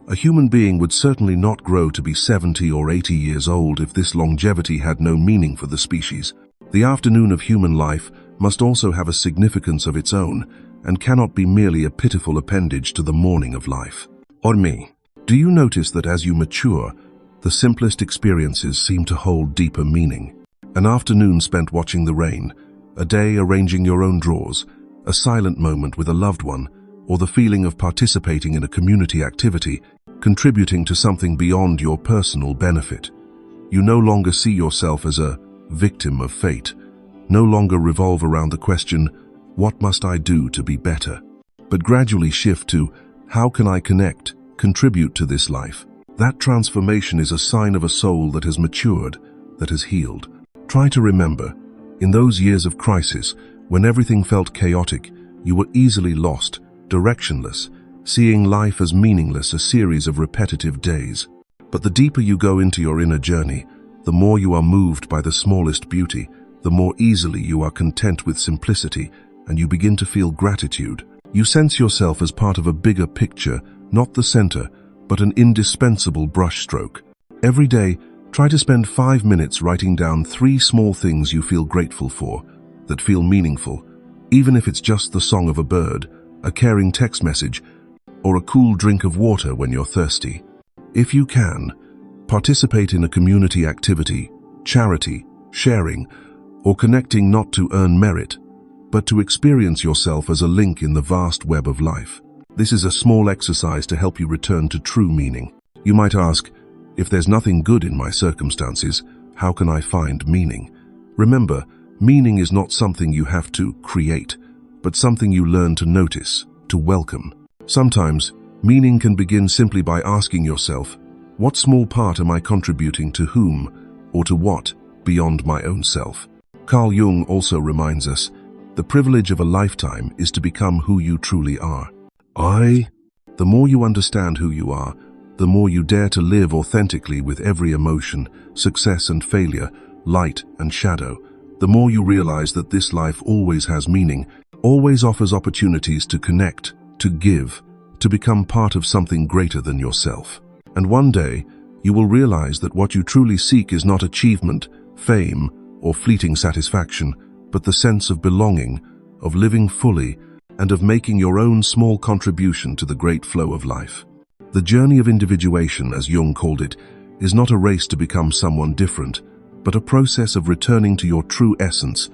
A human being would certainly not grow to be 70 or 80 years old if this longevity had no meaning for the species. The afternoon of human life must also have a significance of its own, and cannot be merely a pitiful appendage to the morning of life. Or me. Do you notice that as you mature, the simplest experiences seem to hold deeper meaning? An afternoon spent watching the rain, a day arranging your own drawers, a silent moment with a loved one, or the feeling of participating in a community activity, contributing to something beyond your personal benefit. You no longer see yourself as a victim of fate, no longer revolve around the question, what must I do to be better? But gradually shift to, how can I connect, contribute to this life? That transformation is a sign of a soul that has matured, that has healed. Try to remember, in those years of crisis, when everything felt chaotic, you were easily lost, directionless, seeing life as meaningless, a series of repetitive days. But the deeper you go into your inner journey, the more you are moved by the smallest beauty, the more easily you are content with simplicity, and you begin to feel gratitude. You sense yourself as part of a bigger picture, not the center, but an indispensable brushstroke. Every day, try to spend 5 minutes writing down 3 small things you feel grateful for, that feel meaningful, even if it's just the song of a bird, a caring text message, or a cool drink of water when you're thirsty. If you can, participate in a community activity, charity, sharing, or connecting not to earn merit, but to experience yourself as a link in the vast web of life. This is a small exercise to help you return to true meaning. You might ask, if there's nothing good in my circumstances, how can I find meaning? Remember, meaning is not something you have to create, but something you learn to notice, to welcome. Sometimes, meaning can begin simply by asking yourself, what small part am I contributing to whom, or to what, beyond my own self? Carl Jung also reminds us, the privilege of a lifetime is to become who you truly are. The more you understand who you are, the more you dare to live authentically with every emotion, success and failure, light and shadow. The more you realize that this life always has meaning, always offers opportunities to connect, to give, to become part of something greater than yourself. And one day, you will realize that what you truly seek is not achievement, fame, or fleeting satisfaction, but the sense of belonging, of living fully, and of making your own small contribution to the great flow of life. The journey of individuation, as Jung called it, is not a race to become someone different, but a process of returning to your true essence,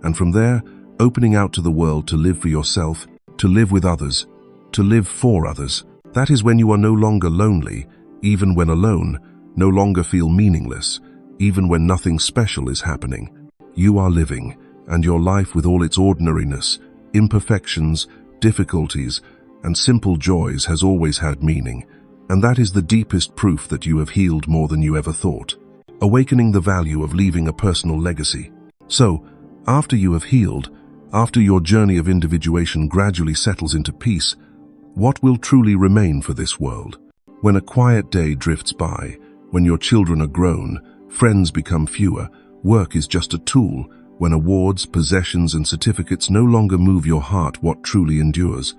and from there, opening out to the world to live for yourself, to live with others, to live for others. That is when you are no longer lonely, even when alone, no longer feel meaningless, even when nothing special is happening. You are living, and your life with all its ordinariness, imperfections, difficulties, and simple joys has always had meaning, and that is the deepest proof that you have healed more than you ever thought. Awakening the value of leaving a personal legacy. So, after you have healed, after your journey of individuation gradually settles into peace, what will truly remain for this world? When a quiet day drifts by, when your children are grown, friends become fewer, work is just a tool, when awards, possessions, and certificates no longer move your heart, what truly endures?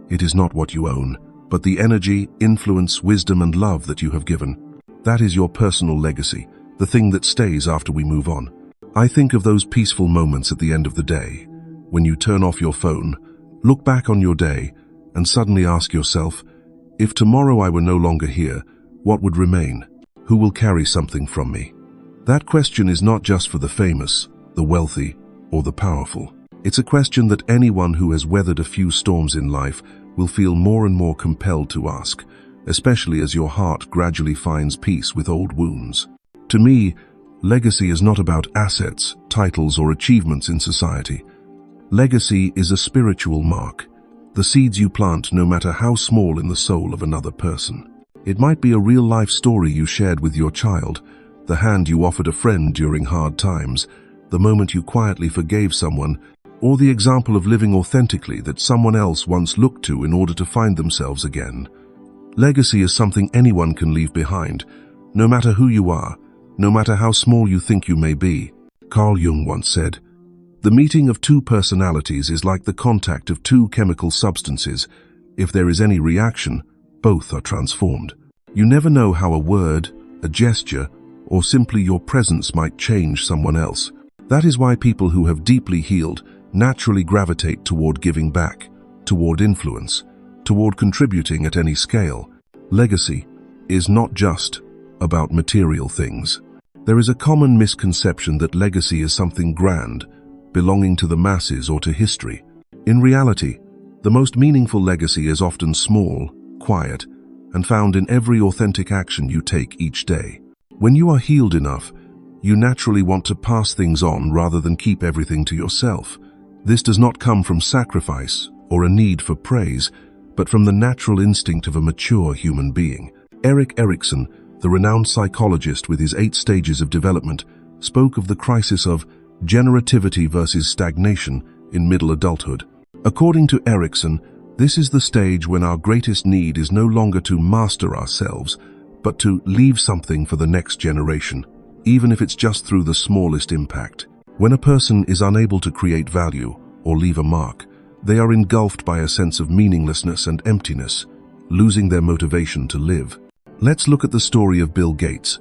It is not what you own, but the energy, influence, wisdom, and love that you have given. That is your personal legacy, the thing that stays after we move on. I think of those peaceful moments at the end of the day, when you turn off your phone, look back on your day, and suddenly ask yourself, if tomorrow I were no longer here, what would remain? Who will carry something from me? That question is not just for the famous, the wealthy, or the powerful. It's a question that anyone who has weathered a few storms in life will feel more and more compelled to ask, especially as your heart gradually finds peace with old wounds. To me, legacy is not about assets, titles, or achievements in society. Legacy is a spiritual mark, the seeds you plant no matter how small in the soul of another person. It might be a real-life story you shared with your child, the hand you offered a friend during hard times, the moment you quietly forgave someone, or the example of living authentically that someone else once looked to in order to find themselves again. Legacy is something anyone can leave behind, no matter who you are, no matter how small you think you may be. Carl Jung once said, "The meeting of two personalities is like the contact of two chemical substances. If there is any reaction, both are transformed." You never know how a word, a gesture, or simply your presence might change someone else. That is why people who have deeply healed naturally gravitate toward giving back, toward influence, toward contributing at any scale. Legacy is not just about material things. There is a common misconception that legacy is something grand, belonging to the masses or to history. In reality, the most meaningful legacy is often small, quiet, and found in every authentic action you take each day. When you are healed enough, you naturally want to pass things on rather than keep everything to yourself. This does not come from sacrifice or a need for praise, but from the natural instinct of a mature human being. Erik Erikson, the renowned psychologist with his 8 stages of development, spoke of the crisis of generativity versus stagnation in middle adulthood. According to Erikson, this is the stage when our greatest need is no longer to master ourselves, but to leave something for the next generation, even if it's just through the smallest impact. When a person is unable to create value or leave a mark, they are engulfed by a sense of meaninglessness and emptiness, losing their motivation to live. Let's look at the story of Bill Gates.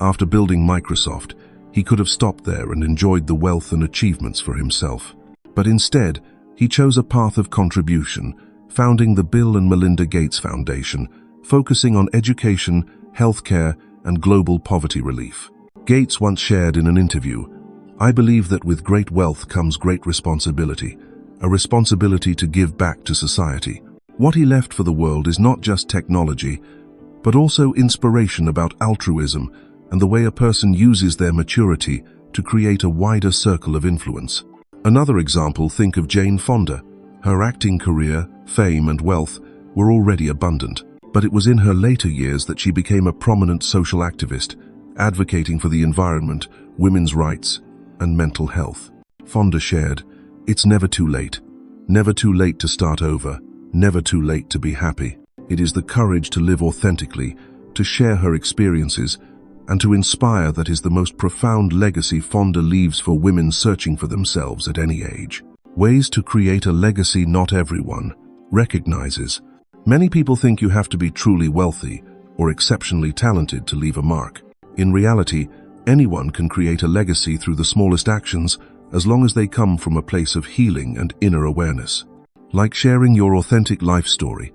After building Microsoft, he could have stopped there and enjoyed the wealth and achievements for himself. But instead, he chose a path of contribution, founding the Bill and Melinda Gates Foundation, focusing on education, healthcare, and global poverty relief. Gates once shared in an interview, "I believe that with great wealth comes great responsibility, a responsibility to give back to society." What he left for the world is not just technology, but also inspiration about altruism and the way a person uses their maturity to create a wider circle of influence. Another example, think of Jane Fonda. Her acting career, fame, and wealth were already abundant, but it was in her later years that she became a prominent social activist, advocating for the environment, women's rights, and mental health. Fonda shared, "It's never too late. Never too late to start over. Never too late to be happy." It is the courage to live authentically, to share her experiences, and to inspire that is the most profound legacy Fonda leaves for women searching for themselves at any age. Ways to create a legacy not everyone recognizes. Many people think you have to be truly wealthy or exceptionally talented to leave a mark. In reality, anyone can create a legacy through the smallest actions as long as they come from a place of healing and inner awareness. Like sharing your authentic life story,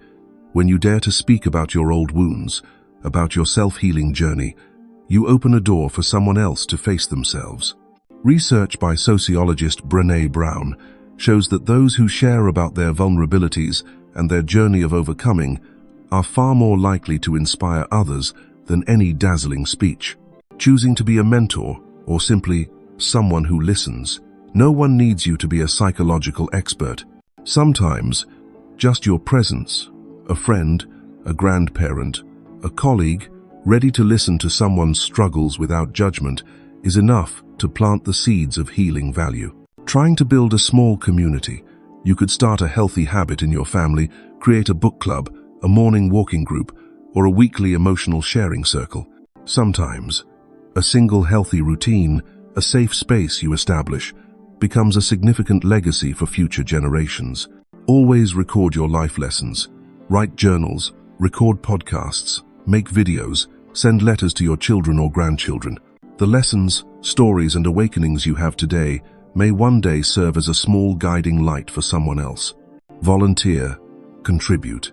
when you dare to speak about your old wounds, about your self-healing journey, you open a door for someone else to face themselves. Research by sociologist Brené Brown shows that those who share about their vulnerabilities and their journey of overcoming are far more likely to inspire others than any dazzling speech. Choosing to be a mentor or simply someone who listens. No one needs you to be a psychological expert. Sometimes, just your presence, a friend, a grandparent, a colleague, ready to listen to someone's struggles without judgment, is enough to plant the seeds of healing value. Trying to build a small community. You could start a healthy habit in your family, create a book club, a morning walking group, or a weekly emotional sharing circle. Sometimes, a single healthy routine, a safe space you establish, becomes a significant legacy for future generations. Always record your life lessons. Write journals, record podcasts, make videos, send letters to your children or grandchildren. The lessons, stories, and awakenings you have today may one day serve as a small guiding light for someone else. Volunteer, contribute.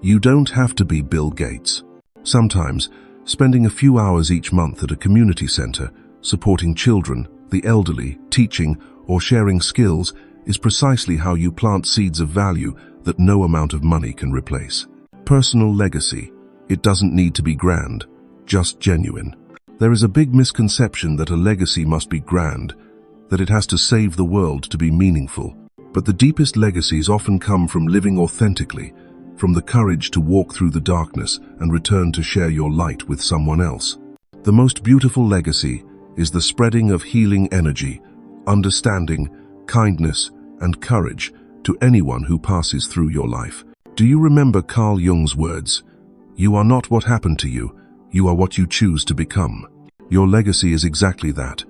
You don't have to be Bill Gates. Sometimes, spending a few hours each month at a community center, supporting children, the elderly, teaching, or sharing skills is precisely how you plant seeds of value that no amount of money can replace. Personal legacy. It doesn't need to be grand, just genuine. There is a big misconception that a legacy must be grand, that it has to save the world to be meaningful. But the deepest legacies often come from living authentically, from the courage to walk through the darkness and return to share your light with someone else. The most beautiful legacy is the spreading of healing energy, understanding, kindness, and courage to anyone who passes through your life. Do you remember Carl Jung's words? "You are not what happened to you, you are what you choose to become." Your legacy is exactly that.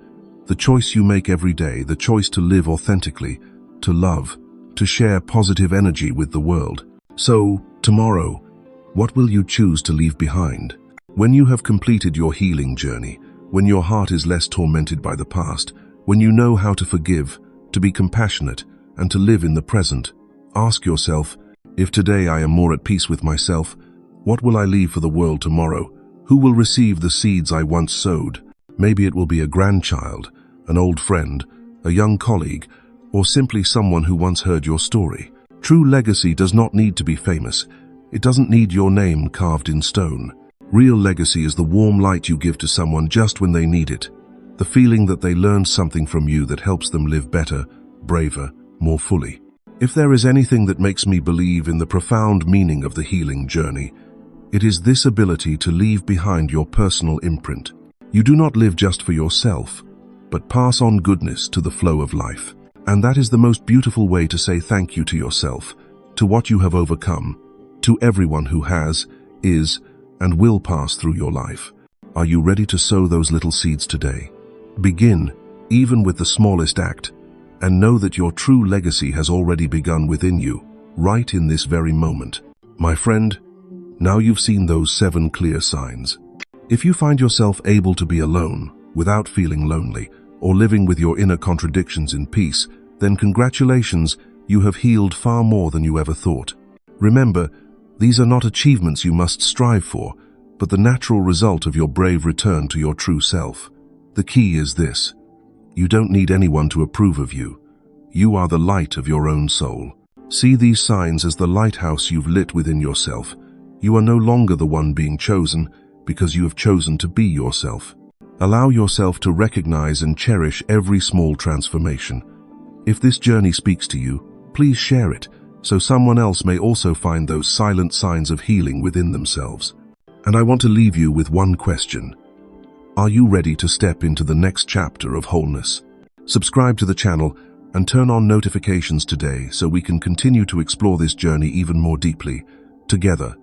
The choice you make every day, the choice to live authentically, to love, to share positive energy with the world. So, tomorrow, what will you choose to leave behind? When you have completed your healing journey, when your heart is less tormented by the past, when you know how to forgive, to be compassionate, and to live in the present, ask yourself, if today I am more at peace with myself, what will I leave for the world tomorrow? Who will receive the seeds I once sowed? Maybe it will be a grandchild, an old friend, a young colleague, or simply someone who once heard your story. True legacy does not need to be famous. It doesn't need your name carved in stone. Real legacy is the warm light you give to someone just when they need it. The feeling that they learned something from you that helps them live better, braver, more fully. If there is anything that makes me believe in the profound meaning of the healing journey, it is this ability to leave behind your personal imprint. You do not live just for yourself, but pass on goodness to the flow of life. And that is the most beautiful way to say thank you to yourself, to what you have overcome, to everyone who has, is, and will pass through your life. Are you ready to sow those little seeds today? Begin, even with the smallest act, and know that your true legacy has already begun within you, right in this very moment. My friend, now you've seen those 7 clear signs. If you find yourself able to be alone, without feeling lonely, or living with your inner contradictions in peace, then congratulations, you have healed far more than you ever thought. Remember, these are not achievements you must strive for, but the natural result of your brave return to your true self. The key is this: you don't need anyone to approve of you. You are the light of your own soul. See these signs as the lighthouse you've lit within yourself. You are no longer the one being chosen, because you have chosen to be yourself. Allow yourself to recognize and cherish every small transformation. If this journey speaks to you, please share it, so someone else may also find those silent signs of healing within themselves. And I want to leave you with one question. Are you ready to step into the next chapter of wholeness? Subscribe to the channel and turn on notifications today so we can continue to explore this journey even more deeply, together.